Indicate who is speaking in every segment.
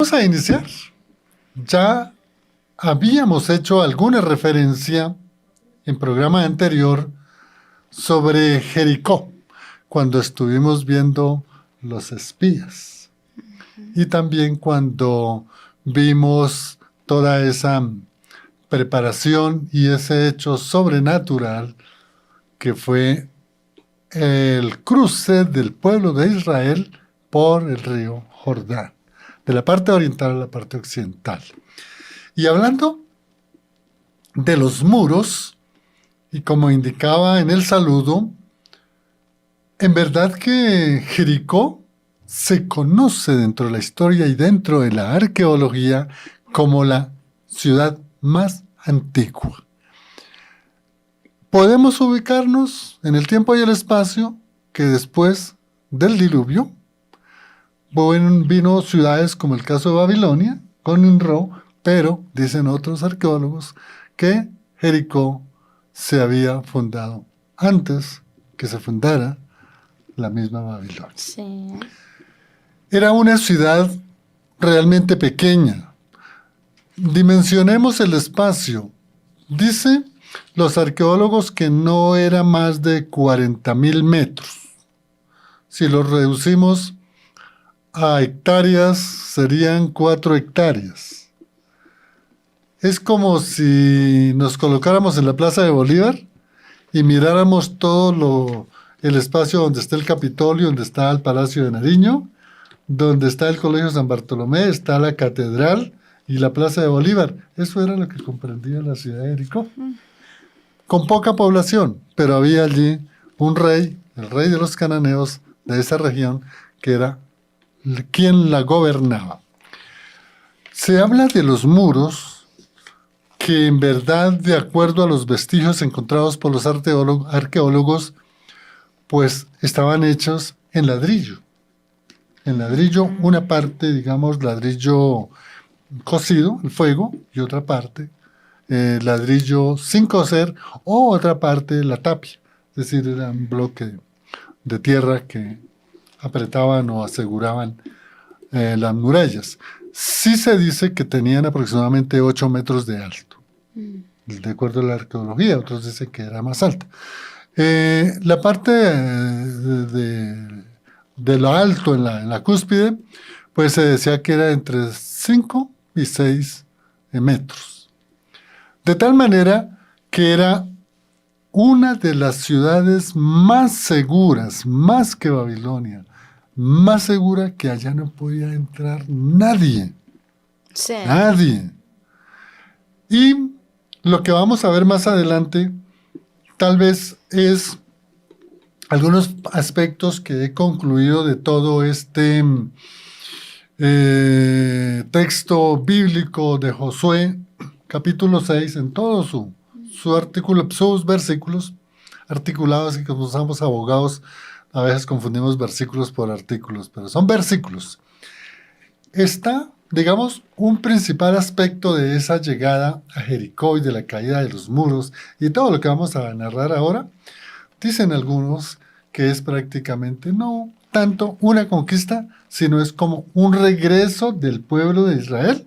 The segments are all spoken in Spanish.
Speaker 1: vamos a iniciar. Ya habíamos hecho alguna referencia en programa anterior sobre Jericó, cuando estuvimos viendo los espías. Y también cuando vimos toda esa preparación y ese hecho sobrenatural que fue el cruce del pueblo de Israel por el río Jordán, de la parte oriental a la parte occidental. Y hablando de los muros, y como indicaba en el saludo, en verdad que Jericó se conoce dentro de la historia y dentro de la arqueología como la ciudad más antigua. Podemos ubicarnos en el tiempo y el espacio que después del diluvio vino ciudades como el caso de Babilonia, con Nimrod, pero dicen otros arqueólogos que Jericó se había fundado antes que se fundara la misma Babilonia.
Speaker 2: Sí.
Speaker 1: Era una ciudad realmente pequeña. Dimensionemos el espacio. Dice los arqueólogos que no era más de 40,000 metros. Si lo reducimos a hectáreas, serían 4 hectáreas. Es como si nos colocáramos en la Plaza de Bolívar y miráramos todo el espacio donde está el Capitolio, donde está el Palacio de Nariño, donde está el Colegio San Bartolomé, está la Catedral y la Plaza de Bolívar. Eso era lo que comprendía la ciudad de Jericó. Con poca población, pero había allí un rey, el rey de los cananeos de esa región, que era quien la gobernaba. Se habla de los muros que en verdad, de acuerdo a los vestigios encontrados por los arqueólogos, pues estaban hechos en ladrillo. En ladrillo, una parte, digamos, ladrillo cocido, el fuego, y otra parte, ladrillo sin cocer, o otra parte, la tapia. Es decir, era un bloque de tierra que apretaban o aseguraban las murallas. Sí se dice que tenían aproximadamente 8 metros de alto, de acuerdo a la arqueología, otros dicen que era más alta. La parte de lo alto en la cúspide, pues se decía que era entre 5 y 6 metros. De tal manera que era una de las ciudades más seguras, más que Babilonia, más segura, que allá no podía entrar nadie.
Speaker 2: Sí.
Speaker 1: Nadie. Y lo que vamos a ver más adelante, tal vez es algunos aspectos que he concluido de todo este texto bíblico de Josué, capítulo 6, en todo su artículo, sus versículos articulados, y como somos abogados, a veces confundimos versículos por artículos, pero son versículos. Está, digamos, un principal aspecto de esa llegada a Jericó y de la caída de los muros y todo lo que vamos a narrar ahora. Dicen algunos que es prácticamente no tanto una conquista, sino es como un regreso del pueblo de Israel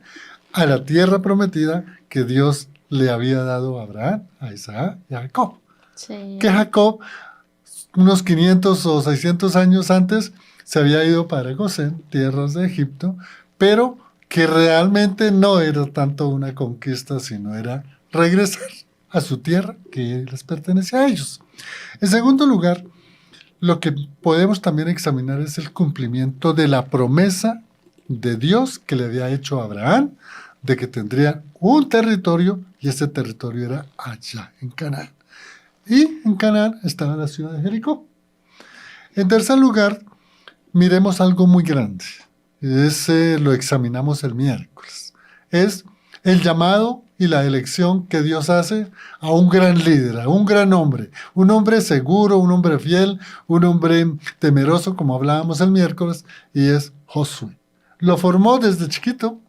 Speaker 1: a la tierra prometida que Dios le había dado a Abraham, a Isaac y a Jacob.
Speaker 2: Sí.
Speaker 1: Que Jacob, unos 500 o 600 años antes, se había ido para Gosén, tierras de Egipto, pero que realmente no era tanto una conquista, sino era regresar a su tierra que les pertenecía a ellos. En segundo lugar, lo que podemos también examinar es el cumplimiento de la promesa de Dios que le había hecho a Abraham, de que tendría un territorio, y ese territorio era allá en Canaán. Y en Canaán estaba la ciudad de Jericó. En tercer lugar, miremos algo muy grande. Ese lo examinamos el miércoles. Es el llamado y la elección que Dios hace a un gran líder, a un gran hombre, un hombre seguro, un hombre fiel, un hombre temeroso, como hablábamos el miércoles, y es Josué. Lo formó desde chiquito,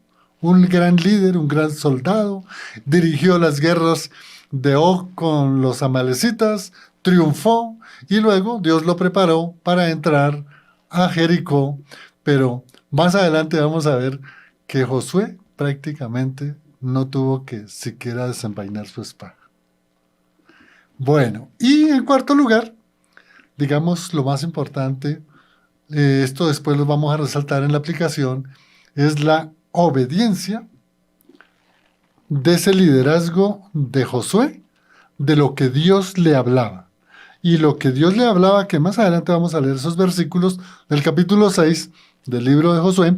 Speaker 1: un gran líder, un gran soldado, dirigió las guerras de Og con los amalecitas, triunfó, y luego Dios lo preparó para entrar a Jericó, pero más adelante vamos a ver que Josué prácticamente no tuvo que siquiera desenvainar su espada. Bueno, y en cuarto lugar, digamos lo más importante, esto después lo vamos a resaltar en la aplicación, es la obediencia de ese liderazgo de Josué, de lo que Dios le hablaba. Y lo que Dios le hablaba, que más adelante vamos a leer esos versículos del capítulo 6 del libro de Josué,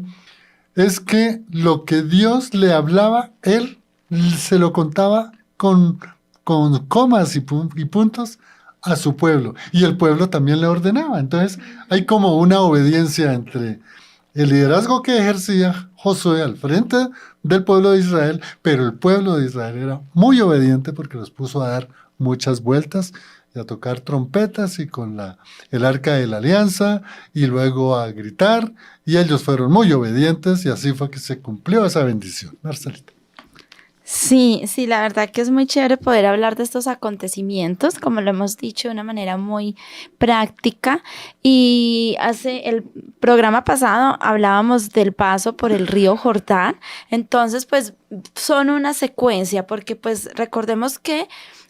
Speaker 1: es que lo que Dios le hablaba, él se lo contaba con comas y puntos a su pueblo. Y el pueblo también le ordenaba. Entonces hay como una obediencia entre el liderazgo que ejercía Josué al frente del pueblo de Israel, pero el pueblo de Israel era muy obediente porque los puso a dar muchas vueltas y a tocar trompetas y con el arca de la alianza y luego a gritar, y ellos fueron muy obedientes y así fue que se cumplió esa bendición. Marcelita.
Speaker 2: Sí, sí, la verdad que es muy chévere poder hablar de estos acontecimientos, como lo hemos dicho, de una manera muy práctica. Y hace el programa pasado hablábamos del paso por el río Jordán. Entonces, pues son una secuencia, porque pues recordemos que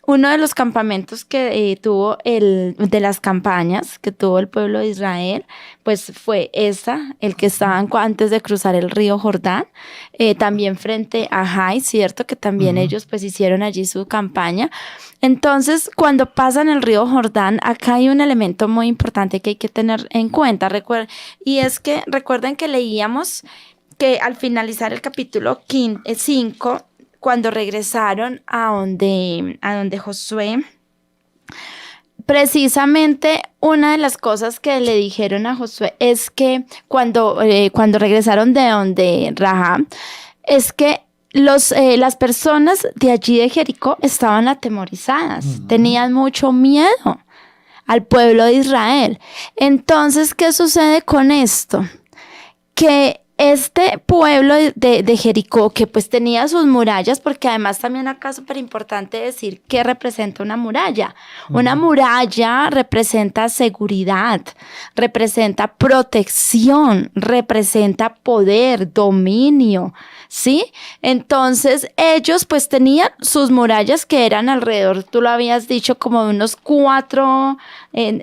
Speaker 2: uno de los campamentos que tuvo de las campañas que tuvo el pueblo de Israel, pues fue el que estaban antes de cruzar el río Jordán, también frente a Jai, ¿cierto? Que también ellos pues hicieron allí su campaña. Entonces, cuando pasan el río Jordán, acá hay un elemento muy importante que hay que tener en cuenta, y es que recuerden que leíamos que al finalizar el capítulo 5, cuando regresaron a donde Josué, precisamente una de las cosas que le dijeron a Josué es que cuando regresaron de donde Rahab, es que las personas de allí de Jericó estaban atemorizadas, tenían mucho miedo al pueblo de Israel. Entonces, ¿qué sucede con esto? Que este pueblo de Jericó, que pues tenía sus murallas, porque además también acá es súper importante decir qué representa una muralla. Una muralla representa seguridad, representa protección, representa poder, dominio, ¿sí? Entonces ellos pues tenían sus murallas que eran alrededor, tú lo habías dicho, como de unos 4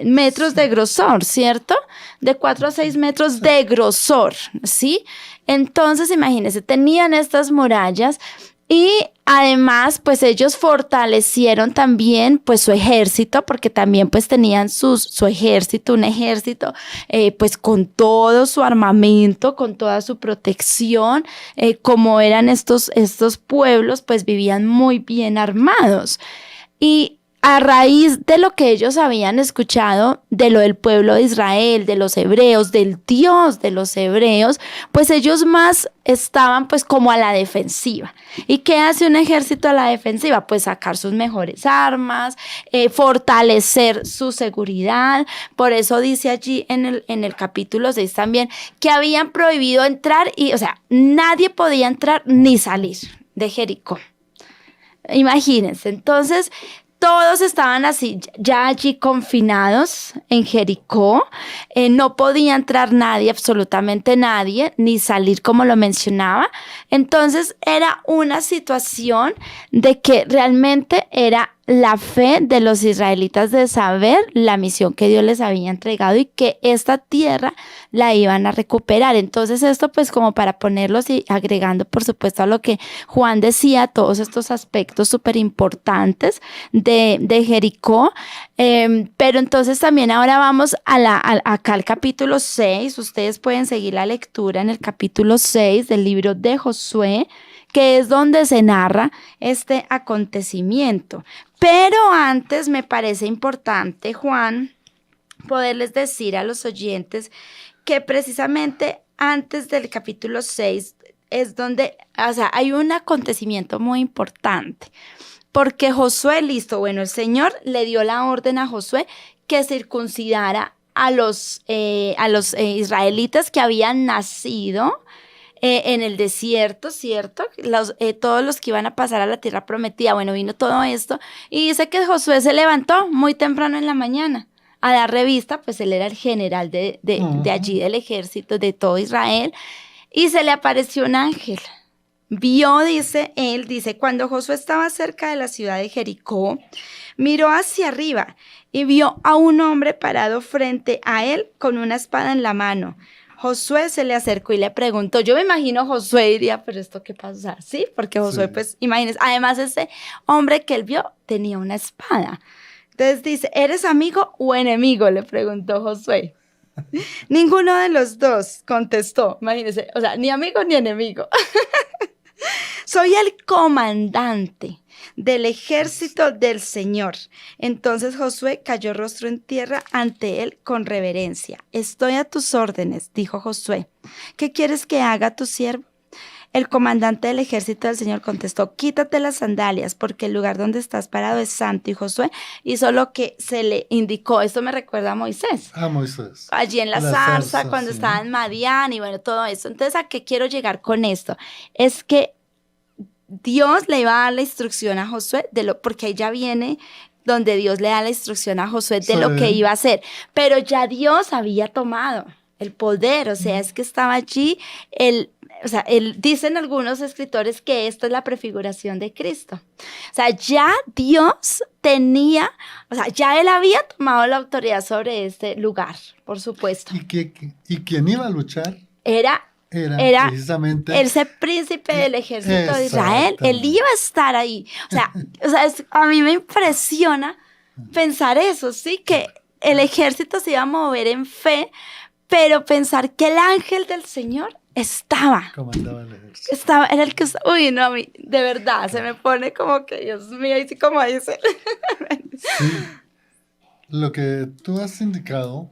Speaker 2: metros de grosor, ¿cierto? De 4 a 6 metros de grosor, ¿sí? Entonces, imagínense, tenían estas murallas y además, pues ellos fortalecieron también pues su ejército, porque también pues tenían su ejército, un ejército pues con todo su armamento, con toda su protección, como eran estos pueblos, pues vivían muy bien armados. Y a raíz de lo que ellos habían escuchado de lo del pueblo de Israel, de los hebreos, del Dios de los hebreos, pues ellos más estaban pues como a la defensiva. ¿Y qué hace un ejército a la defensiva? Pues sacar sus mejores armas, fortalecer su seguridad. Por eso dice allí en el capítulo 6 también que habían prohibido entrar o sea, nadie podía entrar ni salir de Jericó. Imagínense, entonces todos estaban así, ya allí confinados en Jericó, no podía entrar nadie, absolutamente nadie, ni salir como lo mencionaba. Entonces era una situación de que realmente era la fe de los israelitas de saber la misión que Dios les había entregado y que esta tierra la iban a recuperar. Entonces esto pues como para ponerlos y agregando por supuesto a lo que Juan decía, todos estos aspectos súper importantes de Jericó, pero entonces también ahora vamos acá al capítulo 6, ustedes pueden seguir la lectura en el capítulo 6 del libro de Josué, que es donde se narra este acontecimiento. Pero antes me parece importante, Juan, poderles decir a los oyentes que precisamente antes del capítulo 6 es donde, o sea, hay un acontecimiento muy importante. Porque Josué, el Señor le dio la orden a Josué que circuncidara a los israelitas que habían nacido en el desierto, ¿cierto? Todos los que iban a pasar a la tierra prometida. Bueno, vino todo esto y dice que Josué se levantó muy temprano en la mañana a dar revista, pues él era el general de allí del ejército de todo Israel. y se le apareció un ángel. Vio, dice, cuando Josué estaba cerca de la ciudad de Jericó, miró hacia arriba y vio a un hombre parado frente a él con una espada en la mano. Josué se le acercó y le preguntó. Yo me imagino Josué diría, pero ¿esto qué pasa? ¿Sí? Porque Josué,
Speaker 1: Sí.
Speaker 2: pues, imagínense, además ese hombre que él vio tenía una espada. Entonces dice, ¿eres amigo o enemigo?, le preguntó Josué. Ninguno de los dos contestó, imagínense, o sea, ni amigo ni enemigo. Soy el comandante del ejército del Señor. Entonces Josué cayó rostro en tierra ante él con reverencia. Estoy a tus órdenes, dijo Josué. ¿Qué quieres que haga tu siervo? El comandante del ejército del Señor contestó, quítate las sandalias porque el lugar donde estás parado es santo. Y Josué hizo lo que se le indicó. Esto me recuerda a Moisés.
Speaker 1: A Moisés.
Speaker 2: Allí en la zarza, cuando
Speaker 1: sí.
Speaker 2: estaba en Madián y bueno, todo eso. Entonces, ¿a qué quiero llegar con esto? Es que Dios le iba a dar la instrucción a Josué, porque ahí ya viene donde Dios le da la instrucción a Josué de lo que iba a hacer. Pero ya Dios había tomado el poder, o sea, es que estaba allí dicen algunos escritores que esto es la prefiguración de Cristo. O sea, ya Dios tenía, o sea, ya Él había tomado la autoridad sobre este lugar, por supuesto.
Speaker 1: ¿Y quién iba a luchar?
Speaker 2: Era
Speaker 1: precisamente
Speaker 2: ese príncipe del ejército de Israel. Él iba a estar ahí. O sea a mí me impresiona pensar eso, ¿sí? Que el ejército se iba a mover en fe, pero pensar que el ángel del Señor
Speaker 1: comandaba el ejército.
Speaker 2: Era el que uy, no, a mí, de verdad, se me pone como que, Dios mío, y como dice.
Speaker 1: Sí, lo que tú has indicado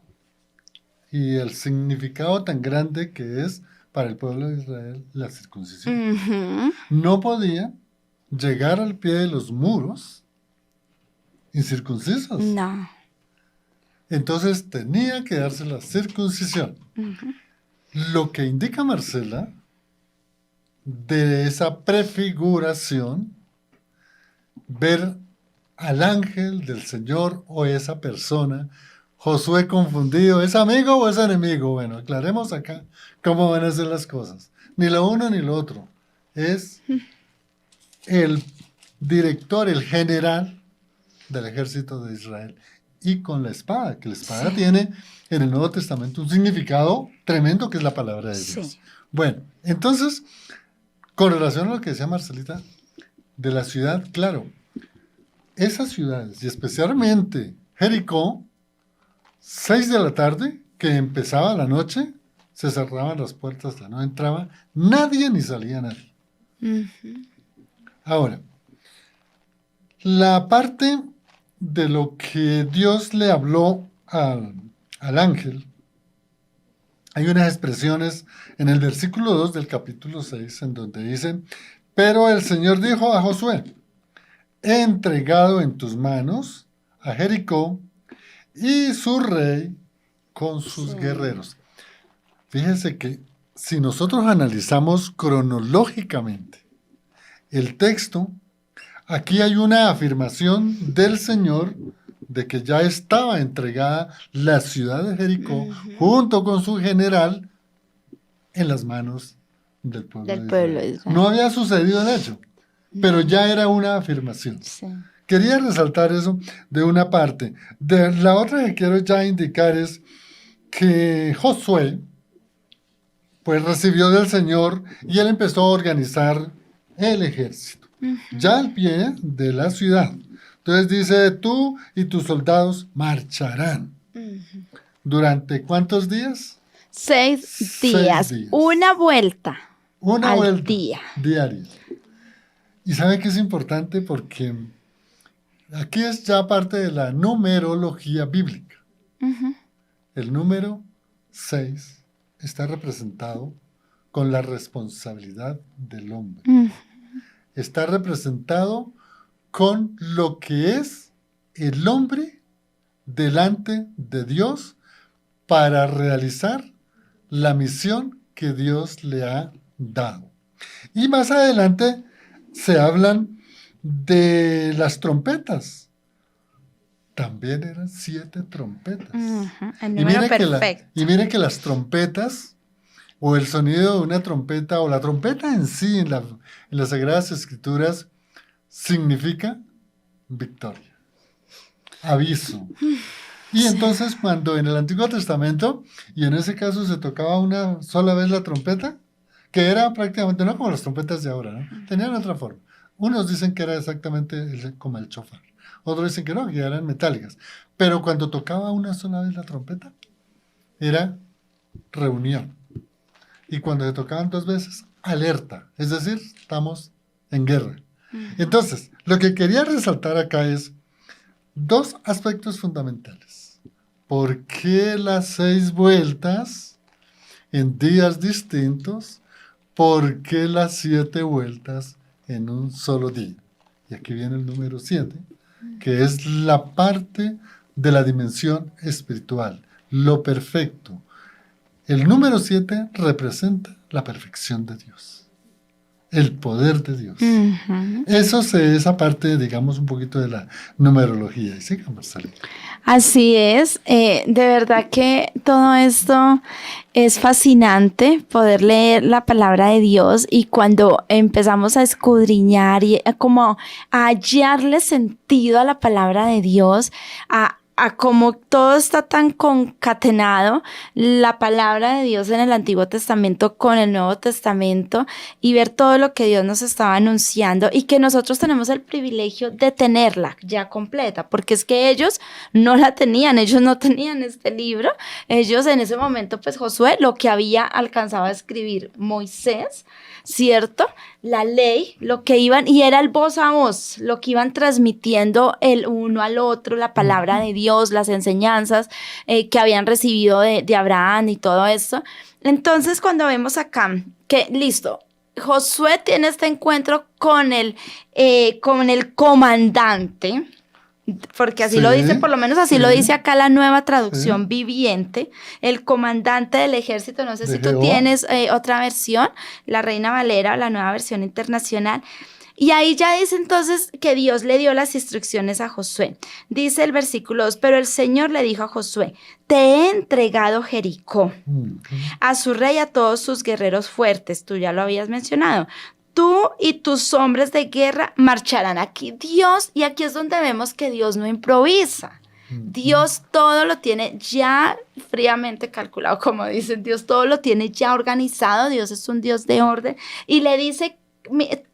Speaker 1: y el significado tan grande que es para el pueblo de Israel la circuncisión.
Speaker 2: Uh-huh.
Speaker 1: No podía llegar al pie de los muros incircuncisos.
Speaker 2: No.
Speaker 1: Entonces tenía que darse la circuncisión.
Speaker 2: Uh-huh.
Speaker 1: Lo que indica Marcela de esa prefiguración, ver al ángel del Señor o esa persona, Josué confundido, ¿es amigo o es enemigo? Bueno, aclaremos acá cómo van a ser las cosas. Ni lo uno ni lo otro. Es el director, el general del ejército de Israel. Y con la espada, que la espada tiene en el Nuevo Testamento un significado tremendo que es la palabra de Dios.
Speaker 2: Sí.
Speaker 1: Bueno, entonces, con relación a lo que decía Marcelita, de la ciudad, claro, esas ciudades, y especialmente Jericó, 6 de la tarde, que empezaba la noche, se cerraban las puertas, no entraba nadie ni salía nadie.
Speaker 2: Uh-huh.
Speaker 1: Ahora, la parte de lo que Dios le habló al ángel, hay unas expresiones en el versículo 2 del capítulo 6 en donde dice, pero el Señor dijo a Josué, he entregado en tus manos a Jericó y su rey con sus guerreros. Fíjense que si nosotros analizamos cronológicamente el texto, aquí hay una afirmación del Señor de que ya estaba entregada la ciudad de Jericó junto con su general en las manos del pueblo de Israel. No había sucedido el hecho, pero ya era una afirmación.
Speaker 2: Sí.
Speaker 1: Quería resaltar eso de una parte. De la otra que quiero ya indicar es que Josué pues recibió del Señor y él empezó a organizar el ejército. Ya al pie de la ciudad. Entonces dice, tú y tus soldados marcharán. ¿Durante cuántos días?
Speaker 2: 6 días. Una vuelta.
Speaker 1: Una
Speaker 2: al
Speaker 1: vuelta
Speaker 2: día.
Speaker 1: Diaria. Y sabe que es importante porque aquí es ya parte de la numerología bíblica. El número 6 está representado con la responsabilidad del hombre. Está representado con lo que es el hombre delante de Dios para realizar la misión que Dios le ha dado. Y más adelante se hablan de las trompetas. También eran 7 trompetas.
Speaker 2: El número perfecto.
Speaker 1: Y mire que las trompetas o el sonido de una trompeta, o la trompeta en sí, en las Sagradas Escrituras, significa victoria, aviso. Y entonces cuando en el Antiguo Testamento, y en ese caso se tocaba una sola vez la trompeta, que era prácticamente no como las trompetas de ahora, ¿no? Tenían otra forma. Unos dicen que era exactamente como el shofar, otros dicen que no, que eran metálicas. Pero cuando tocaba una sola vez la trompeta, era reunión. Y cuando se tocaban dos veces, alerta. Es decir, estamos en guerra. Entonces, lo que quería resaltar acá es dos aspectos fundamentales. ¿Por qué las 6 vueltas en días distintos? ¿Por qué las 7 vueltas en un solo día? Y aquí viene el número 7, que es la parte de la dimensión espiritual, lo perfecto. El número 7 representa la perfección de Dios, el poder de Dios. Eso es esa parte, digamos, un poquito de la numerología. Y sigamos, Marcela.
Speaker 2: Así es, de verdad que todo esto es fascinante, poder leer la palabra de Dios, y cuando empezamos a escudriñar y como a hallarle sentido a la palabra de Dios, a como todo está tan concatenado, la palabra de Dios en el Antiguo Testamento con el Nuevo Testamento, y ver todo lo que Dios nos estaba anunciando, y que nosotros tenemos el privilegio de tenerla ya completa, porque es que ellos no la tenían, ellos no tenían este libro. Ellos en ese momento, pues Josué, lo que había alcanzado a escribir Moisés, ¿cierto? La ley, lo que iban, y era el voz a voz, lo que iban transmitiendo el uno al otro, la palabra de Dios, las enseñanzas que habían recibido de Abraham y todo esto. Entonces, cuando vemos acá que, listo, Josué tiene este encuentro con el comandante, porque así lo dice, por lo menos así lo dice acá la Nueva Traducción Viviente, el comandante del ejército. No sé si tú tienes otra versión, la Reina Valera, la Nueva Versión Internacional. Y ahí ya dice entonces que Dios le dio las instrucciones a Josué. Dice el versículo 2, pero el Señor le dijo a Josué, te he entregado Jericó, a su rey, a todos sus guerreros fuertes. Tú ya lo habías mencionado. Tú y tus hombres de guerra marcharán aquí. Dios, y aquí es donde vemos que Dios no improvisa. Dios todo lo tiene ya fríamente calculado, como dicen. Dios todo lo tiene ya organizado. Dios es un Dios de orden, y le dice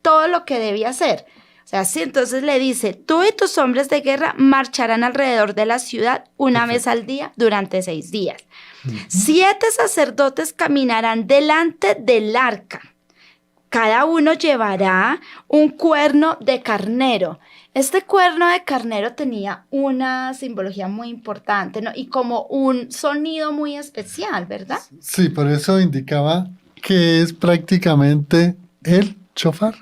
Speaker 2: todo lo que debía hacer. O sea, sí, entonces le dice, tú y tus hombres de guerra marcharán alrededor de la ciudad una vez al día durante 6 días. 7 sacerdotes caminarán delante del arca. Cada uno llevará un cuerno de carnero. Este cuerno de carnero tenía una simbología muy importante, ¿no? Y como un sonido muy especial, ¿verdad?
Speaker 1: Sí, por eso indicaba que es prácticamente el shofar.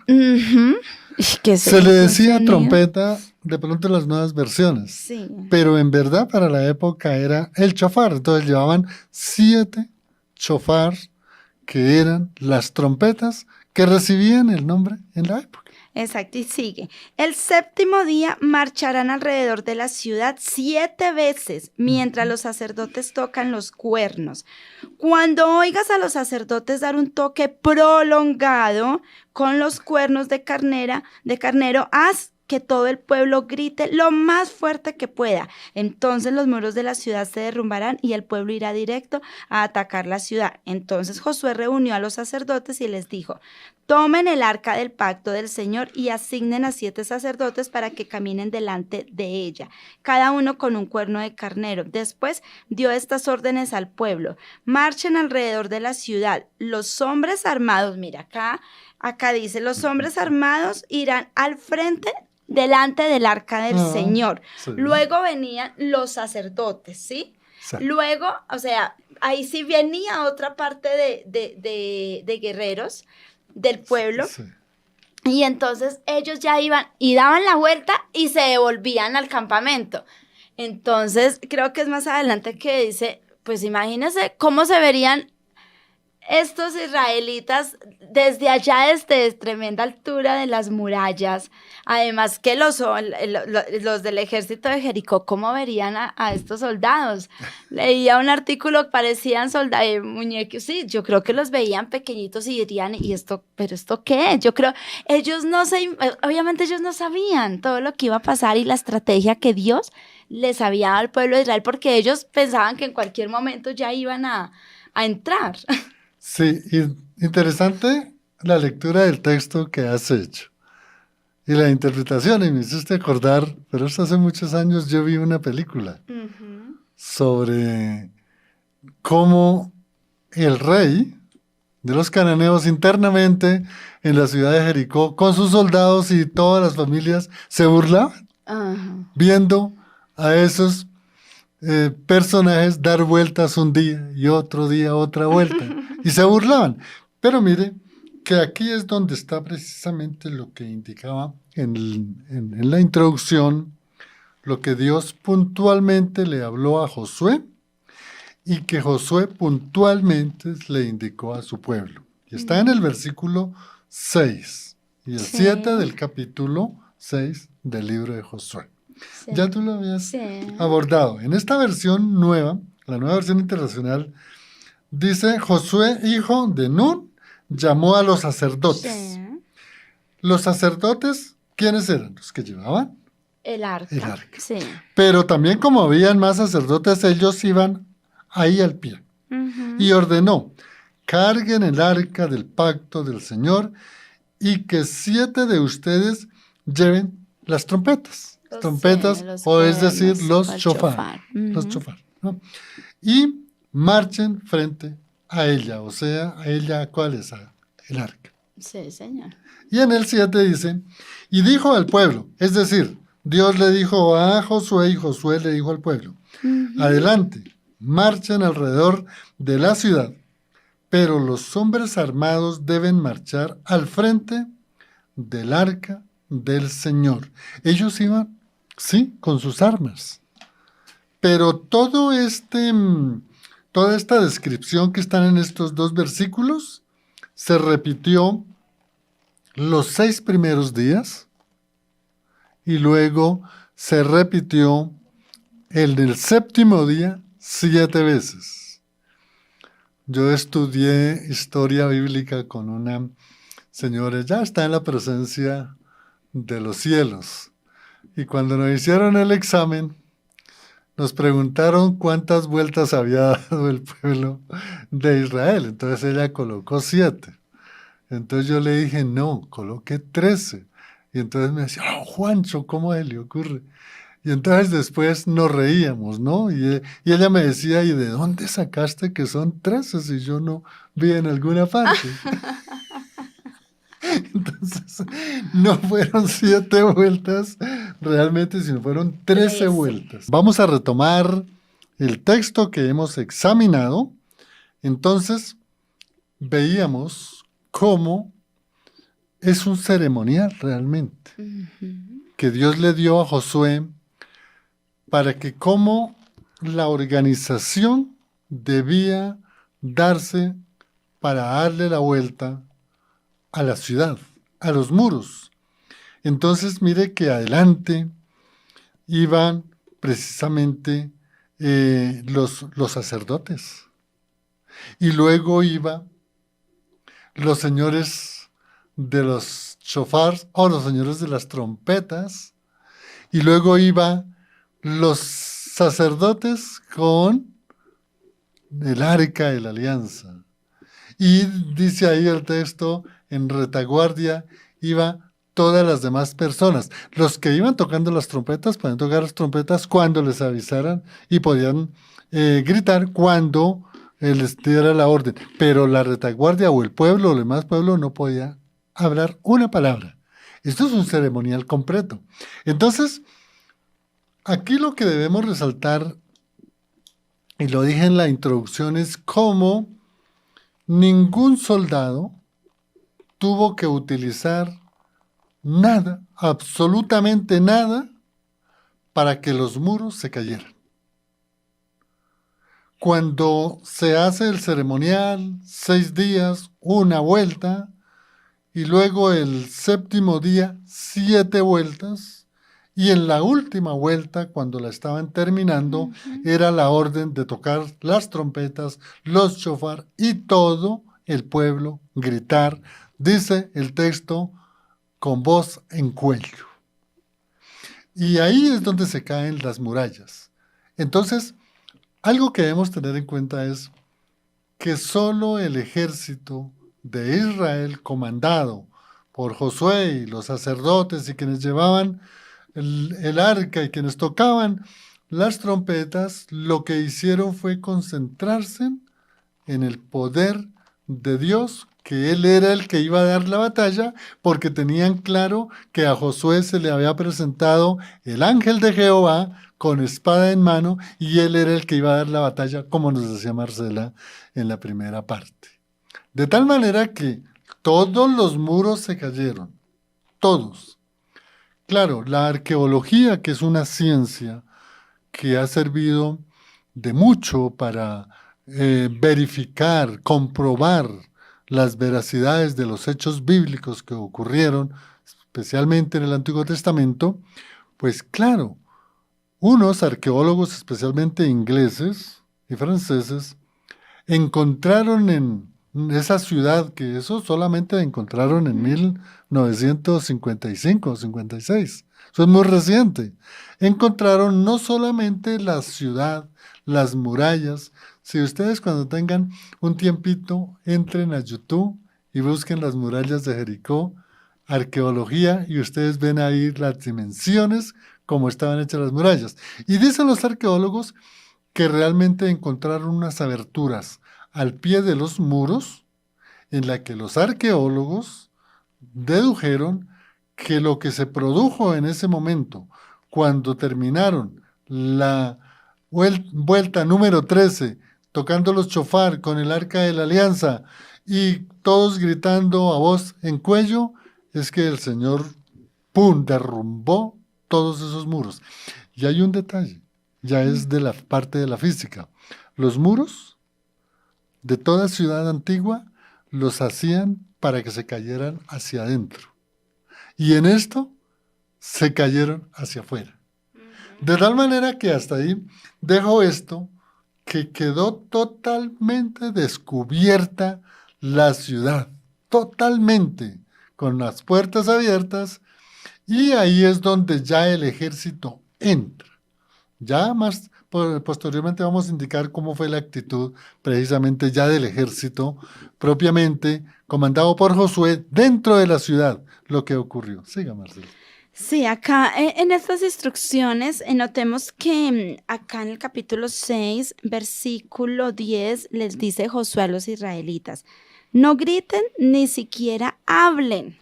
Speaker 1: Se le decía trompeta de pronto en las nuevas versiones, sí, pero en verdad para la época era el shofar. Entonces llevaban 7 shofar, que eran las trompetas que recibían el nombre en la época.
Speaker 2: Exacto, y sigue. El 7º día marcharán alrededor de la ciudad 7 veces, mientras los sacerdotes tocan los cuernos. Cuando oigas a los sacerdotes dar un toque prolongado con los cuernos de carnero, haz que todo el pueblo grite lo más fuerte que pueda. Entonces los muros de la ciudad se derrumbarán y el pueblo irá directo a atacar la ciudad. Entonces Josué reunió a los sacerdotes y les dijo, tomen el arca del pacto del Señor y asignen a 7 sacerdotes para que caminen delante de ella, cada uno con un cuerno de carnero. Después dio estas órdenes al pueblo: marchen alrededor de la ciudad. Los hombres armados, mira acá dice, los hombres armados irán al frente delante del arca del Señor. Sí. Luego venían los sacerdotes, ¿sí? Sí. Luego, o sea, ahí sí venía otra parte de guerreros del pueblo. Sí. Y entonces ellos ya iban y daban la vuelta y se devolvían al campamento. Entonces, creo que es más adelante que dice, pues imagínense cómo se verían estos israelitas, desde allá, desde tremenda altura de las murallas, además que los del ejército de Jericó, ¿cómo verían a estos soldados? Leía un artículo, parecían soldados, muñecos, sí, yo creo que los veían pequeñitos y dirían, ¿y esto, pero esto qué? Yo creo, obviamente ellos no sabían todo lo que iba a pasar y la estrategia que Dios les había dado al pueblo de Israel, porque ellos pensaban que en cualquier momento ya iban a entrar.
Speaker 1: Sí, interesante la lectura del texto que has hecho y la interpretación, y me hiciste acordar, pero esto hace muchos años yo vi una película sobre cómo el rey de los cananeos internamente en la ciudad de Jericó, con sus soldados y todas las familias, se burlaban viendo a esos personajes dar vueltas un día y otro día otra vuelta, y se burlaban. Pero mire que aquí es donde está precisamente lo que indicaba en la introducción, lo que Dios puntualmente le habló a Josué y que Josué puntualmente le indicó a su pueblo. Y está en el versículo 6 y el 7 del capítulo 6 del libro de Josué.
Speaker 2: Sí.
Speaker 1: Ya tú lo habías abordado. En esta versión nueva, la nueva versión internacional, dice: Josué, hijo de Nun, llamó a los sacerdotes.
Speaker 2: Sí.
Speaker 1: Los sacerdotes, ¿quiénes eran? Los que llevaban
Speaker 2: el arca. Sí.
Speaker 1: Pero también, como habían más sacerdotes, ellos iban ahí al pie. Y ordenó: carguen el arca del pacto del Señor y que 7 de ustedes lleven las trompetas. Trompetas, o es decir, los shofar. Los shofar, ¿no? Y marchen frente a ella, o sea, a ella, ¿cuál es? El arca.
Speaker 2: Sí, señor.
Speaker 1: Y en el 7 dice: y dijo al pueblo, es decir, Dios le dijo a Josué y Josué le dijo al pueblo: adelante, marchen alrededor de la ciudad, pero los hombres armados deben marchar al frente del arca del Señor. Ellos iban, sí, con sus armas. Pero toda esta descripción que están en estos 2 versículos se repitió los 6 primeros días y luego se repitió en el 7º día 7 veces. Yo estudié historia bíblica con una señora, ya está en la presencia de los cielos. Y cuando nos hicieron el examen, nos preguntaron cuántas vueltas había dado el pueblo de Israel. Entonces ella colocó 7. Entonces yo le dije, no, coloqué 13. Y entonces me decía, oh, Juancho, ¿cómo se le ocurre? Y entonces después nos reíamos, ¿no? Y ella me decía, ¿y de dónde sacaste que son 13 si yo no vi en alguna parte? Entonces, no fueron 7 vueltas realmente, sino fueron 13 vueltas. Vamos a retomar el texto que hemos examinado. Entonces, veíamos cómo es un ceremonial realmente que Dios le dio a Josué para que cómo la organización debía darse para darle la vuelta a la ciudad, a los muros. Entonces, mire que adelante iban precisamente los sacerdotes. Y luego iban los señores de los shofars o los señores de las trompetas. Y luego iban los sacerdotes con el arca de la alianza. Y dice ahí el texto, en retaguardia iban todas las demás personas. Los que iban tocando las trompetas podían tocar las trompetas cuando les avisaran y podían gritar cuando les diera la orden. Pero la retaguardia o el pueblo o el demás pueblo no podía hablar una palabra. Esto es un ceremonial completo. Entonces, aquí lo que debemos resaltar, y lo dije en la introducción, es cómo ningún soldado tuvo que utilizar nada, absolutamente nada, para que los muros se cayeran. cuando se hace el ceremonial, 6 días, una vuelta, y luego el séptimo día, 7 vueltas, y en la última vuelta, cuando la estaban terminando, era la orden de tocar las trompetas, los shofar y todo el pueblo gritar, dice el texto, con voz en cuello. Y ahí es donde se caen las murallas. Entonces, algo que debemos tener en cuenta es que solo el ejército de Israel, comandado por Josué y los sacerdotes y quienes llevaban el arca y quienes tocaban las trompetas, lo que hicieron fue concentrarse en el poder de Dios, que Él era el que iba a dar la batalla, porque tenían claro que a Josué se le había presentado el ángel de Jehová con espada en mano, y Él era el que iba a dar la batalla, como nos decía Marcela en la primera parte. De tal manera que todos los muros se cayeron, todos. Claro, la arqueología, que es una ciencia que ha servido de mucho para verificar, comprobar las veracidades de los hechos bíblicos que ocurrieron, especialmente en el Antiguo Testamento, pues claro, unos arqueólogos, especialmente ingleses y franceses, encontraron en esa ciudad, que eso solamente encontraron en 1955 o 56, eso es muy reciente, encontraron no solamente la ciudad, las murallas. Si ustedes cuando tengan un tiempito, entren a YouTube y busquen las murallas de Jericó, arqueología, y ustedes ven ahí las dimensiones, como estaban hechas las murallas. Y dicen los arqueólogos que realmente encontraron unas aberturas al pie de los muros, en la que los arqueólogos dedujeron que lo que se produjo en ese momento, cuando terminaron la vuelta número 13, tocando los chofar con el arca de la alianza y todos gritando a voz en cuello, es que el Señor, ¡pum!, derrumbó todos esos muros. Y hay un detalle, ya es de la parte de la física. Los muros de toda ciudad antigua los hacían para que se cayeran hacia adentro. Y en esto se cayeron hacia afuera. De tal manera que hasta ahí dejo esto, que quedó totalmente descubierta la ciudad, totalmente, con las puertas abiertas, y ahí es donde ya el ejército entra. Ya más posteriormente vamos a indicar cómo fue la actitud precisamente ya del ejército propiamente comandado por Josué dentro de la ciudad, lo que ocurrió. Siga, Marcelo.
Speaker 2: Sí, acá en estas instrucciones notemos que acá en el capítulo 6, versículo 10, les dice Josué a los israelitas, no griten ni siquiera hablen,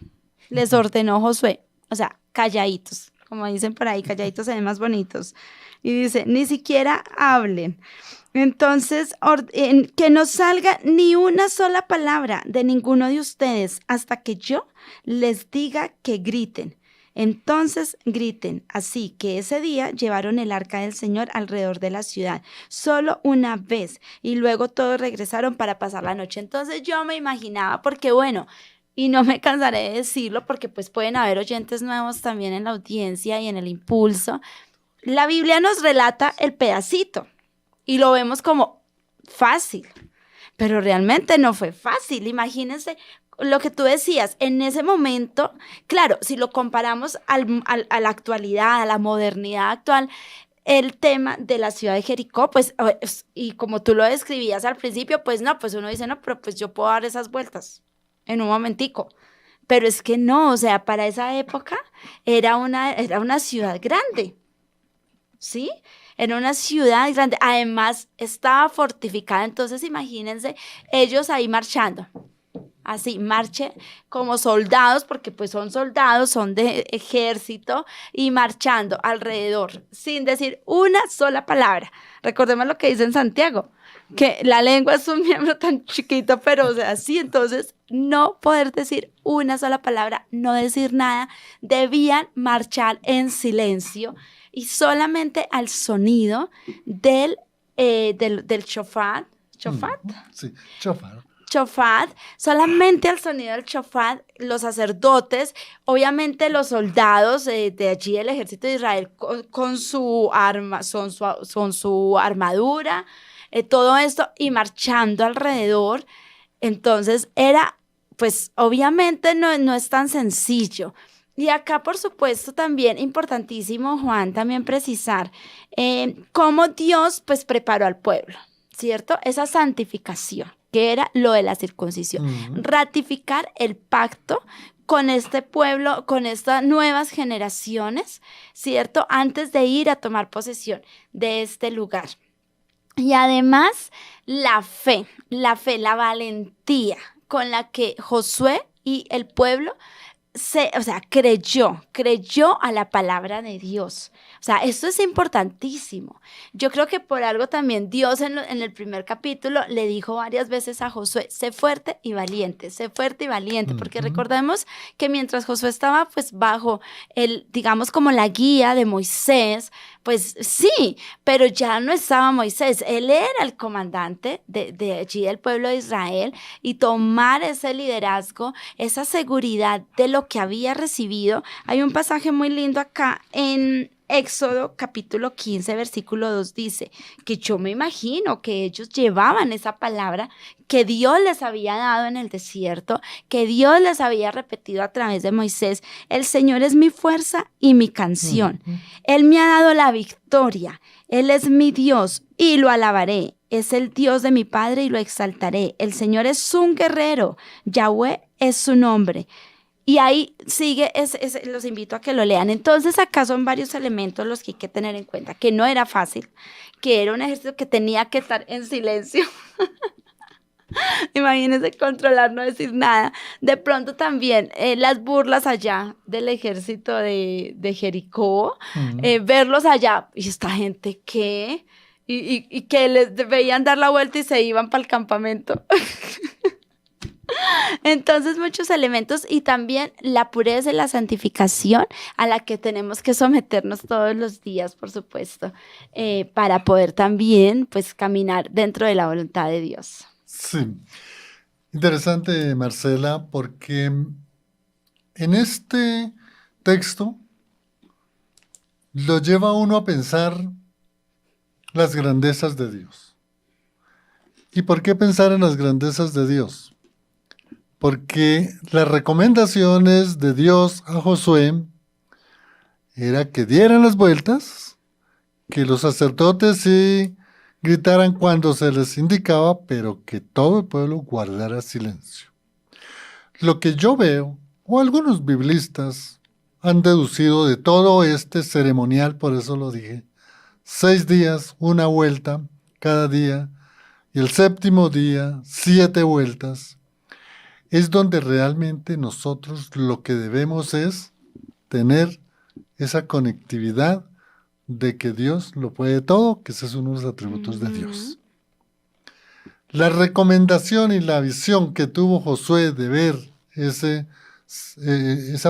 Speaker 2: les ordenó Josué, o sea, calladitos, como dicen por ahí, calladitos se ven más bonitos. Y dice, ni siquiera hablen. Entonces, que no salga ni una sola palabra de ninguno de ustedes hasta que yo les diga que griten. Entonces griten. Así que ese día llevaron el arca del Señor alrededor de la ciudad, solo una vez, y luego todos regresaron para pasar la noche. Entonces yo me imaginaba, porque bueno, y no me cansaré de decirlo, porque pues pueden haber oyentes nuevos también en la audiencia y en el impulso. La Biblia nos relata el pedacito y lo vemos como fácil, pero realmente no fue fácil. Imagínense lo que tú decías, en ese momento, claro, si lo comparamos a la actualidad, a la modernidad actual, el tema de la ciudad de Jericó, pues, y como tú lo describías al principio, pues no, pues uno dice, no, pero pues yo puedo dar esas vueltas en un momentico. Pero es que no, o sea, para esa época era una ciudad grande. ¿Sí? Era una ciudad grande, además estaba fortificada, entonces imagínense ellos ahí marchando, así, marche como soldados, porque pues son soldados, son de ejército, y marchando alrededor, sin decir una sola palabra. Recordemos lo que dice en Santiago, que la lengua es un miembro tan chiquito, pero o sea, sí, entonces no poder decir una sola palabra, no decir nada, debían marchar en silencio, y solamente al sonido del del shofar, ¿shofar?
Speaker 1: Sí, chofar.
Speaker 2: Chofar, solamente al sonido del chofar, los sacerdotes, obviamente los soldados de allí del ejército de Israel con su arma, son su armadura, todo esto y marchando alrededor. Entonces era, pues obviamente no es tan sencillo. Y acá, por supuesto, también importantísimo, Juan, también precisar cómo Dios pues preparó al pueblo, ¿cierto? Esa santificación, que era lo de la circuncisión. Ratificar el pacto con este pueblo, con estas nuevas generaciones, ¿cierto? Antes de ir a tomar posesión de este lugar. Y además, la valentía con la que Josué y el pueblo creyó a la palabra de Dios. O sea, esto es importantísimo. Yo creo que por algo también Dios en el primer capítulo le dijo varias veces a Josué, sé fuerte y valiente, porque recordemos que mientras Josué estaba pues bajo digamos como la guía de Moisés, pues sí, pero ya no estaba Moisés, él era el comandante de allí del pueblo de Israel y tomar ese liderazgo, esa seguridad de lo que había recibido. Hay un pasaje muy lindo acá en Éxodo capítulo 15, versículo 2 dice que yo me imagino que ellos llevaban esa palabra que Dios les había dado en el desierto, que Dios les había repetido a través de Moisés. El Señor es mi fuerza y mi canción. Él me ha dado la victoria. Él es mi Dios y lo alabaré. Es el Dios de mi Padre y lo exaltaré. El Señor es un guerrero. Yahweh es su nombre. Y ahí sigue, los invito a que lo lean. Entonces acá son varios elementos los que hay que tener en cuenta, que no era fácil, que era un ejército que tenía que estar en silencio. Imagínense controlar, no decir nada. De pronto también las burlas allá del ejército de Jericó, verlos allá, y esta gente, ¿qué? Y que les veían dar la vuelta y se iban para el campamento. Entonces, muchos elementos y también la pureza y la santificación a la que tenemos que someternos todos los días, por supuesto, para poder también, pues, caminar dentro de la voluntad de Dios.
Speaker 1: Sí, interesante, Marcela, porque en este texto lo lleva a uno a pensar las grandezas de Dios. ¿Y por qué pensar en las grandezas de Dios? Porque las recomendaciones de Dios a Josué era que dieran las vueltas, que los sacerdotes sí gritaran cuando se les indicaba, pero que todo el pueblo guardara silencio. Lo que yo veo, o algunos biblistas han deducido de todo este ceremonial, por eso lo dije, 6 días, una vuelta cada día, y el séptimo día, 7 vueltas, es donde realmente nosotros lo que debemos es tener esa conectividad de que Dios lo puede todo, que ese es uno de los atributos de Dios. La recomendación y la visión que tuvo Josué de ver esa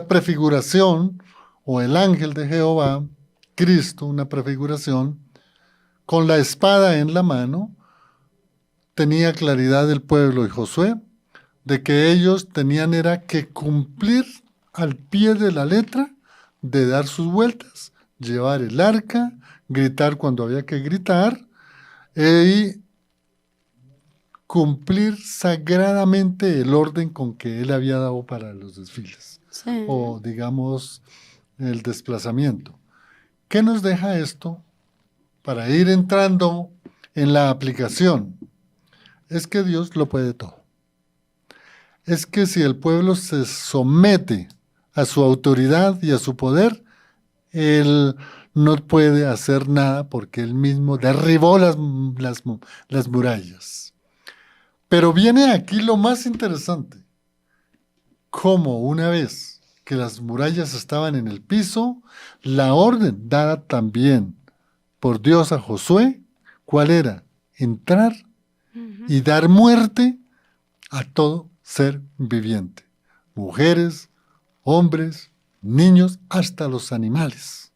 Speaker 1: prefiguración, o el ángel de Jehová, Cristo, una prefiguración, con la espada en la mano, tenía claridad el pueblo y Josué, de que ellos tenían era que cumplir al pie de la letra, de dar sus vueltas, llevar el arca, gritar cuando había que gritar, y cumplir sagradamente el orden con que él había dado para los desfiles,
Speaker 2: Sí.
Speaker 1: o digamos, el desplazamiento. ¿Qué nos deja esto para ir entrando en la aplicación? Es que Dios lo puede todo. Es que si el pueblo se somete a su autoridad y a su poder, él no puede hacer nada porque él mismo derribó las murallas. Pero viene aquí lo más interesante, cómo una vez que las murallas estaban en el piso, la orden dada también por Dios a Josué, ¿cuál era? Entrar y dar muerte a todo ser viviente, mujeres, hombres, niños, hasta los animales.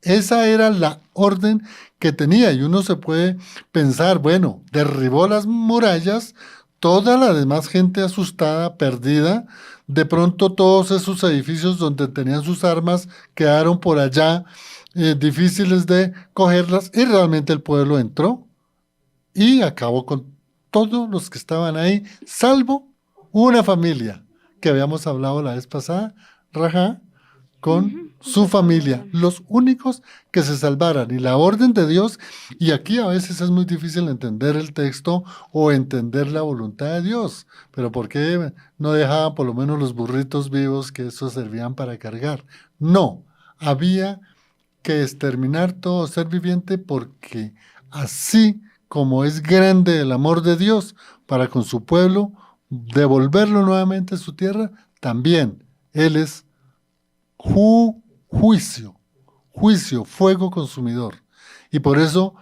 Speaker 1: Esa era la orden que tenía. Y uno se puede pensar, bueno, derribó las murallas, toda la demás gente asustada, perdida, de pronto todos esos edificios donde tenían sus armas quedaron por allá, difíciles de cogerlas, y realmente el pueblo entró y acabó con todos los que estaban ahí, salvo una familia que habíamos hablado la vez pasada, Rajá, con su familia, los únicos que se salvaran. Y la orden de Dios, y aquí a veces es muy difícil entender el texto o entender la voluntad de Dios, pero ¿por qué no dejaban por lo menos los burritos vivos que esos servían para cargar? No, había que exterminar todo ser viviente porque así como es grande el amor de Dios para con su pueblo, devolverlo nuevamente a su tierra, también Él es juicio, fuego consumidor. Y por eso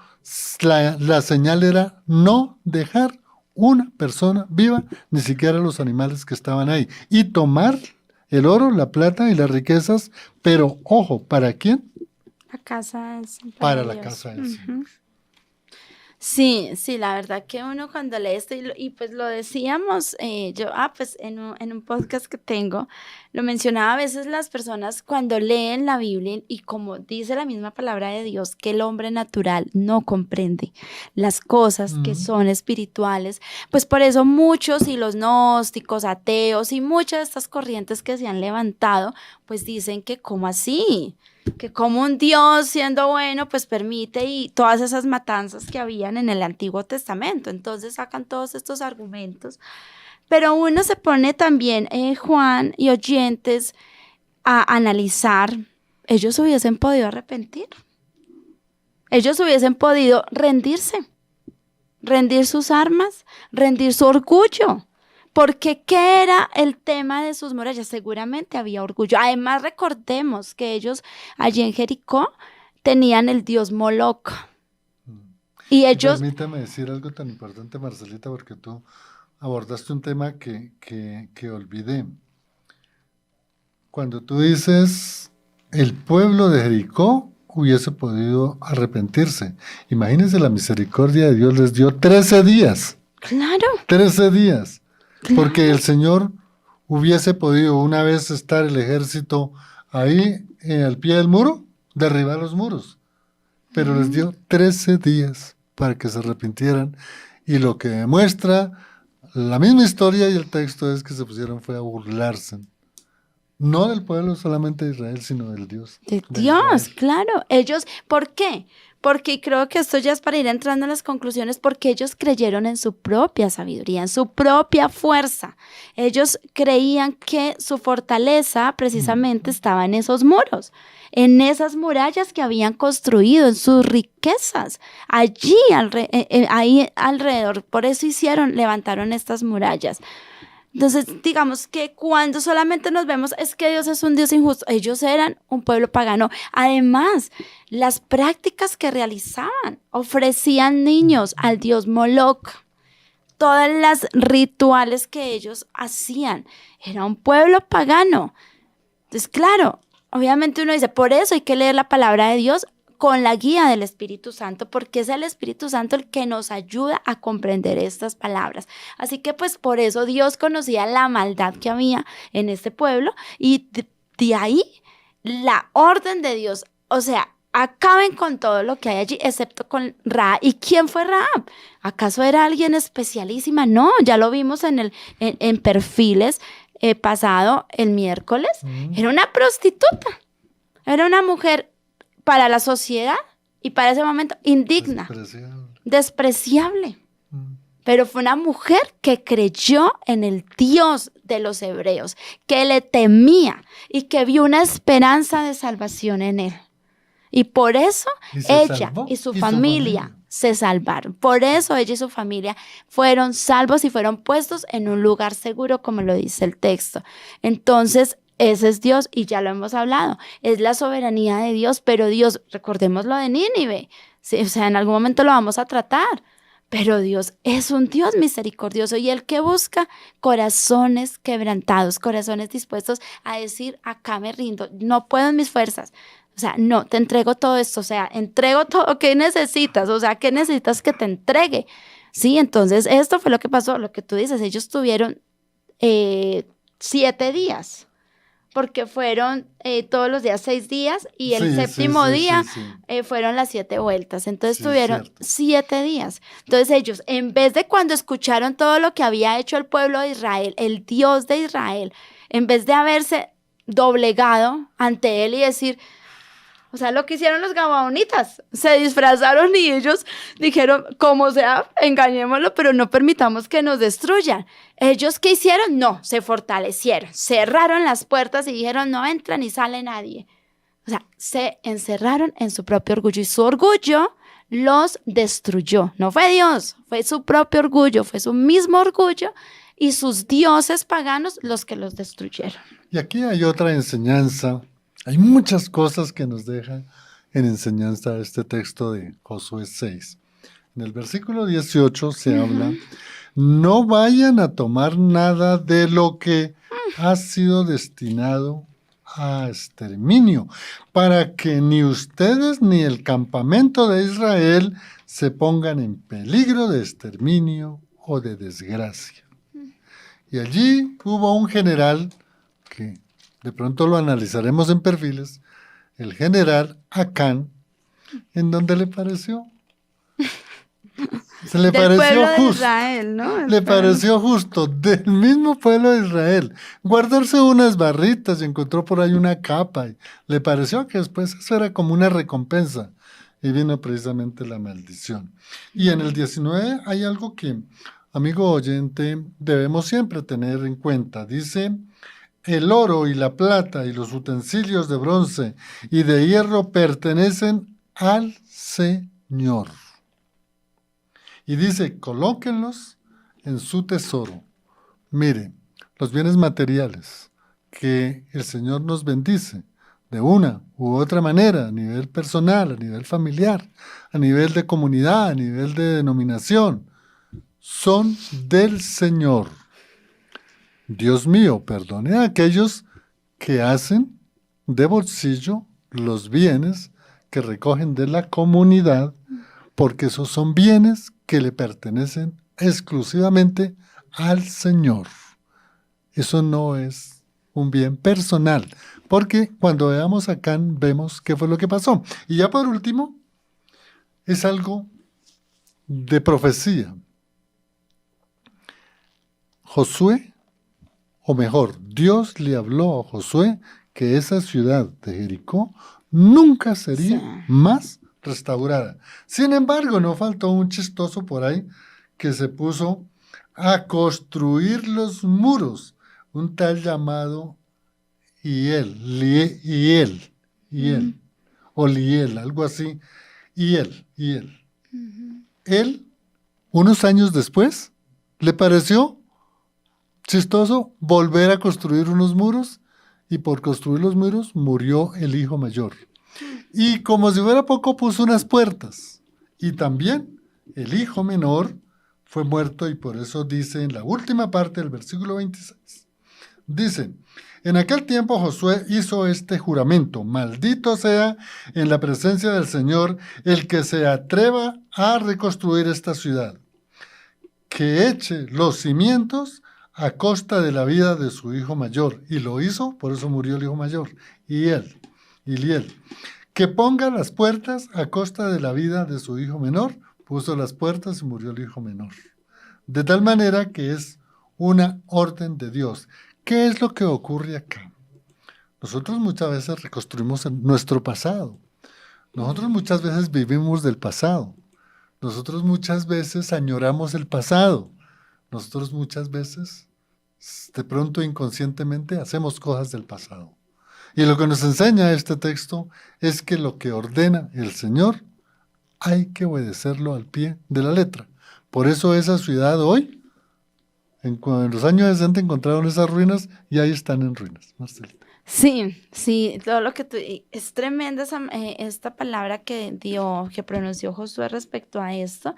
Speaker 1: la señal era no dejar una persona viva, ni siquiera los animales que estaban ahí. Y tomar el oro, la plata y las riquezas, pero ojo, ¿para quién?
Speaker 2: La casa del Señor.
Speaker 1: Para la casa del Señor.
Speaker 2: Sí, sí, la verdad que uno cuando lee esto, y pues lo decíamos, pues en un podcast que tengo, lo mencionaba a veces las personas cuando leen la Biblia y como dice la misma palabra de Dios, que el hombre natural no comprende las cosas que son espirituales, pues por eso muchos y los gnósticos, ateos y muchas de estas corrientes que se han levantado, pues dicen que ¿cómo así? Que como un Dios siendo bueno, pues permite y todas esas matanzas que habían en el Antiguo Testamento. Entonces sacan todos estos argumentos. Pero uno se pone también, Juan y oyentes, a analizar, ellos hubiesen podido arrepentir. Ellos hubiesen podido rendirse, rendir sus armas, rendir su orgullo. Porque ¿qué era el tema de sus murallas? Seguramente había orgullo. Además, recordemos que ellos allí en Jericó tenían el dios Moloch. Y ellos...
Speaker 1: Permítame decir algo tan importante, Marcelita, porque tú abordaste un tema que olvidé. Cuando tú dices el pueblo de Jericó hubiese podido arrepentirse. Imagínense la misericordia de Dios, les dio 13 días.
Speaker 2: Claro.
Speaker 1: 13 días.
Speaker 2: Claro.
Speaker 1: Porque el Señor hubiese podido una vez estar el ejército ahí al pie del muro, derribar los muros. Pero les dio 13 días para que se arrepintieran. Y lo que demuestra la misma historia y el texto es que se pusieron fue a burlarse. No del pueblo solamente de Israel, sino del Dios.
Speaker 2: De Dios, claro. Ellos, ¿por qué? Porque creo que esto ya es para ir entrando en las conclusiones, porque ellos creyeron en su propia sabiduría, en su propia fuerza. Ellos creían que su fortaleza precisamente estaba en esos muros, en esas murallas que habían construido, en sus riquezas, ahí alrededor. Por eso levantaron estas murallas. Entonces, digamos que cuando solamente nos vemos es que Dios es un Dios injusto, ellos eran un pueblo pagano. Además, las prácticas que realizaban, ofrecían niños al dios Moloch, todas las rituales que ellos hacían, era un pueblo pagano. Entonces, claro, obviamente uno dice, por eso hay que leer la palabra de Dios con la guía del Espíritu Santo, porque es el Espíritu Santo el que nos ayuda a comprender estas palabras. Así que pues por eso Dios conocía la maldad que había en este pueblo y de ahí la orden de Dios, o sea, acaben con todo lo que hay allí, excepto con Rahab. ¿Y quién fue Rahab? ¿Acaso era alguien especialísima? No, ya lo vimos en perfiles pasado el miércoles. Era una prostituta, era una mujer para la sociedad y para ese momento indigna, despreciable. Pero fue una mujer que creyó en el Dios de los hebreos, que le temía y que vio una esperanza de salvación en él. Y por eso ella y su familia se salvaron. Por eso ella y su familia fueron salvos y fueron puestos en un lugar seguro, como lo dice el texto. Entonces, ese es Dios y ya lo hemos hablado. Es la soberanía de Dios, pero Dios, recordemos lo de Nínive. Sí, o sea, en algún momento lo vamos a tratar. Pero Dios es un Dios misericordioso y el que busca corazones quebrantados, corazones dispuestos a decir, acá me rindo, no puedo en mis fuerzas. O sea, no, te entrego todo esto, o sea, entrego todo, ¿qué necesitas? O sea, ¿qué necesitas que te entregue? Sí, entonces esto fue lo que pasó, lo que tú dices, ellos tuvieron 7 días, porque fueron todos los días 6 días y el
Speaker 1: Sí,
Speaker 2: séptimo día
Speaker 1: sí.
Speaker 2: fueron las 7 vueltas. Entonces
Speaker 1: Sí,
Speaker 2: tuvieron
Speaker 1: cierto.
Speaker 2: 7 días. Entonces ellos, en vez de cuando escucharon todo lo que había hecho el pueblo de Israel, el Dios de Israel, en vez de haberse doblegado ante él y decir, o sea, lo que hicieron los gabaonitas, se disfrazaron y ellos dijeron, como sea, engañémoslo, pero no permitamos que nos destruyan. ¿Ellos qué hicieron? No, se fortalecieron, cerraron las puertas y dijeron, no entra ni sale nadie. O sea, se encerraron en su propio orgullo y su orgullo los destruyó. No fue Dios, fue su propio orgullo, fue su mismo orgullo y sus dioses paganos los que los destruyeron.
Speaker 1: Y aquí hay otra enseñanza. Hay muchas cosas que nos deja en enseñanza este texto de Josué 6. En el versículo 18 se habla, no vayan a tomar nada de lo que ha sido destinado a exterminio, para que ni ustedes ni el campamento de Israel se pongan en peligro de exterminio o de desgracia. Y allí hubo un general que de pronto lo analizaremos en perfiles, el general Acán, en donde le pareció. Se le
Speaker 2: Del
Speaker 1: pareció
Speaker 2: pueblo de
Speaker 1: justo.
Speaker 2: Israel, ¿no?
Speaker 1: Le pareció justo, del mismo pueblo de Israel, guardarse unas barritas y encontró por ahí una capa. Y le pareció que después eso era como una recompensa. Y vino precisamente la maldición. Y en el 19 hay algo que, amigo oyente, debemos siempre tener en cuenta. Dice, el oro y la plata y los utensilios de bronce y de hierro pertenecen al Señor. Y dice, colóquenlos en su tesoro. Mire, los bienes materiales que el Señor nos bendice de una u otra manera, a nivel personal, a nivel familiar, a nivel de comunidad, a nivel de denominación, son del Señor. Dios mío, perdone a aquellos que hacen de bolsillo los bienes que recogen de la comunidad, porque esos son bienes que le pertenecen exclusivamente al Señor. Eso no es un bien personal, porque cuando veamos acá vemos qué fue lo que pasó. Y ya por último, es algo de profecía. Josué, o mejor, Dios le habló a Josué que esa ciudad de Jericó nunca sería más restaurada. Sin embargo, no faltó un chistoso por ahí que se puso a construir los muros, un tal llamado Hiel, o Liel, algo así, Hiel. Él, unos años después, le pareció chistoso volver a construir unos muros, y por construir los muros murió el hijo mayor. Y como si fuera poco, puso unas puertas. Y también el hijo menor fue muerto, y por eso dice en la última parte del versículo 26, dice, en aquel tiempo Josué hizo este juramento, maldito sea en la presencia del Señor el que se atreva a reconstruir esta ciudad, que eche los cimientos a costa de la vida de su hijo mayor. Y lo hizo, por eso murió el hijo mayor, Liel. Que ponga las puertas a costa de la vida de su hijo menor, puso las puertas y murió el hijo menor. De tal manera que es una orden de Dios. ¿Qué es lo que ocurre acá? Nosotros muchas veces reconstruimos nuestro pasado. Nosotros muchas veces vivimos del pasado. Nosotros muchas veces añoramos el pasado. Nosotros muchas veces, de pronto inconscientemente, hacemos cosas del pasado. Y lo que nos enseña este texto es que lo que ordena el Señor hay que obedecerlo al pie de la letra. Por eso esa ciudad hoy En los años 60 encontraron esas ruinas y ahí están en ruinas, Marcelita.
Speaker 2: Sí, sí, todo lo que tú... Es tremenda esta palabra que pronunció Josué respecto a esto.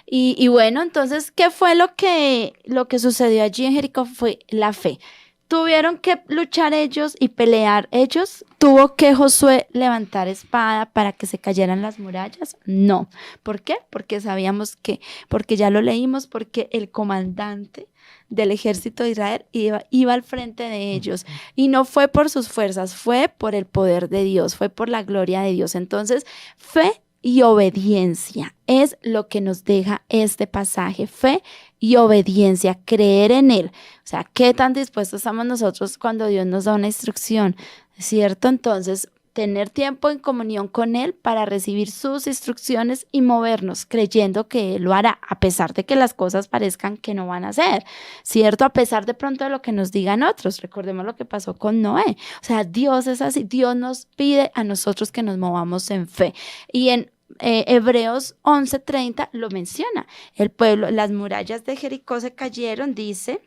Speaker 2: Y bueno, entonces, ¿qué fue lo que sucedió allí en Jericó? Fue la fe. ¿Tuvieron que luchar ellos y pelear ellos? ¿Tuvo que Josué levantar espada para que se cayeran las murallas? No. ¿Por qué? Porque ya lo leímos, porque el comandante del ejército de Israel iba al frente de ellos. Y no fue por sus fuerzas, fue por el poder de Dios, fue por la gloria de Dios. Entonces, fe y obediencia es lo que nos deja este pasaje. Fe y obediencia, creer en Él. O sea, ¿qué tan dispuestos estamos nosotros cuando Dios nos da una instrucción? ¿Cierto? Entonces, tener tiempo en comunión con Él para recibir sus instrucciones y movernos creyendo que Él lo hará, a pesar de que las cosas parezcan que no van a ser, ¿cierto? A pesar de pronto de lo que nos digan otros. Recordemos lo que pasó con Noé. O sea, Dios es así. Dios nos pide a nosotros que nos movamos en fe. Y en Hebreos 11:30 lo menciona. El pueblo, las murallas de Jericó se cayeron, dice...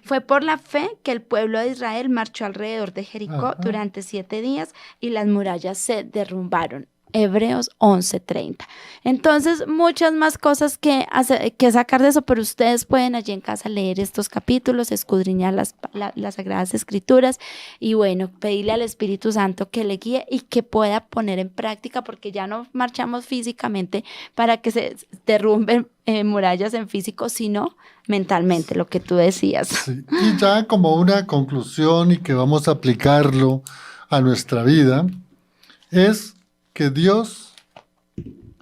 Speaker 2: Fue por la fe que el pueblo de Israel marchó alrededor de Jericó durante 7 días y las murallas se derrumbaron. Hebreos 11:30. Entonces, muchas más cosas que sacar de eso, pero ustedes pueden allí en casa leer estos capítulos, escudriñar las Sagradas Escrituras y bueno, pedirle al Espíritu Santo que le guíe y que pueda poner en práctica, porque ya no marchamos físicamente para que se derrumben murallas en físico, sino mentalmente, lo que tú decías.
Speaker 1: Sí. Y ya como una conclusión y que vamos a aplicarlo a nuestra vida, es que Dios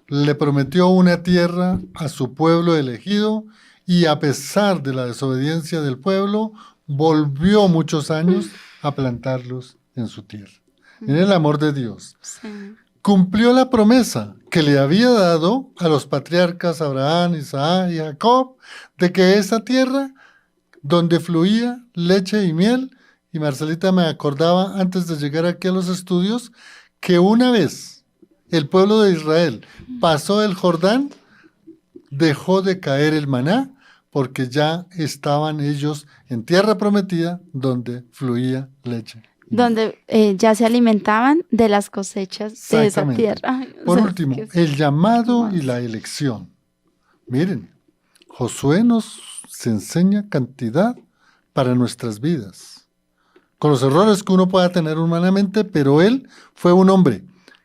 Speaker 1: le prometió una tierra a su pueblo elegido y a pesar de la desobediencia del pueblo, volvió muchos años a plantarlos en su tierra. En el amor de Dios.
Speaker 2: Sí.
Speaker 1: Cumplió la promesa que le había dado a los patriarcas Abraham, Isaac y Jacob, de que esa tierra donde fluía leche y miel, y Marcelita me acordaba antes de llegar aquí a los estudios, que una vez el pueblo de Israel pasó el Jordán, dejó de caer el maná, porque ya estaban ellos en tierra prometida donde fluía leche.
Speaker 2: Donde ya se alimentaban de las cosechas de esa tierra.
Speaker 1: Por último, el llamado y la elección. Miren, Josué nos enseña cantidad para nuestras vidas, con los errores que uno pueda tener humanamente, pero él fue un hombre,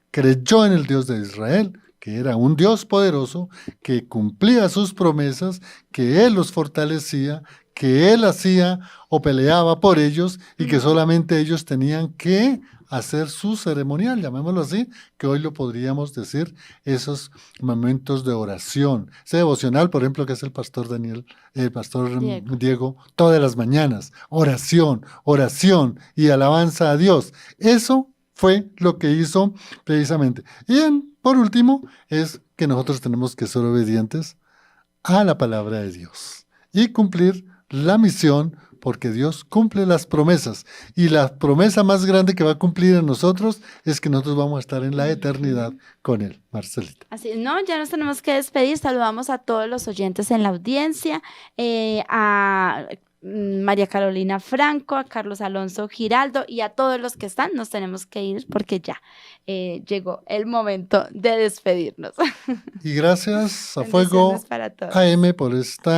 Speaker 1: creyó en el Dios de Israel, que era un Dios poderoso, que cumplía sus promesas, que Él los fortalecía, que Él hacía o peleaba por ellos y que solamente ellos tenían que hacer su ceremonial, llamémoslo así, que hoy lo podríamos decir, esos momentos de oración. Ese devocional, por ejemplo, que es el pastor Diego, todas las mañanas, oración, oración y alabanza a Dios. Eso fue lo que hizo precisamente. Y por último, es que nosotros tenemos que ser obedientes a la palabra de Dios y cumplir la misión, porque Dios cumple las promesas. Y la promesa más grande que va a cumplir en nosotros es que nosotros vamos a estar en la eternidad con Él. Marcelita.
Speaker 2: Así, no, ya nos tenemos que despedir. Saludamos a todos los oyentes en la audiencia, a María Carolina Franco, a Carlos Alonso Giraldo y a todos los que están. Nos tenemos que ir porque ya llegó el momento de despedirnos.
Speaker 1: Y gracias a Fuego AM por este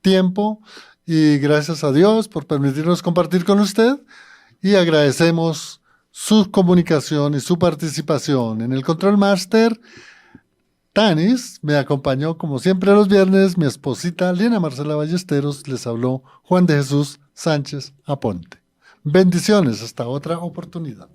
Speaker 1: tiempo y gracias a Dios por permitirnos compartir con usted y agradecemos su comunicación y su participación. En el Control Master, Tanis me acompañó como siempre los viernes, mi esposita Lina Marcela Ballesteros, les habló Juan de Jesús Sánchez Aponte. Bendiciones, hasta otra oportunidad.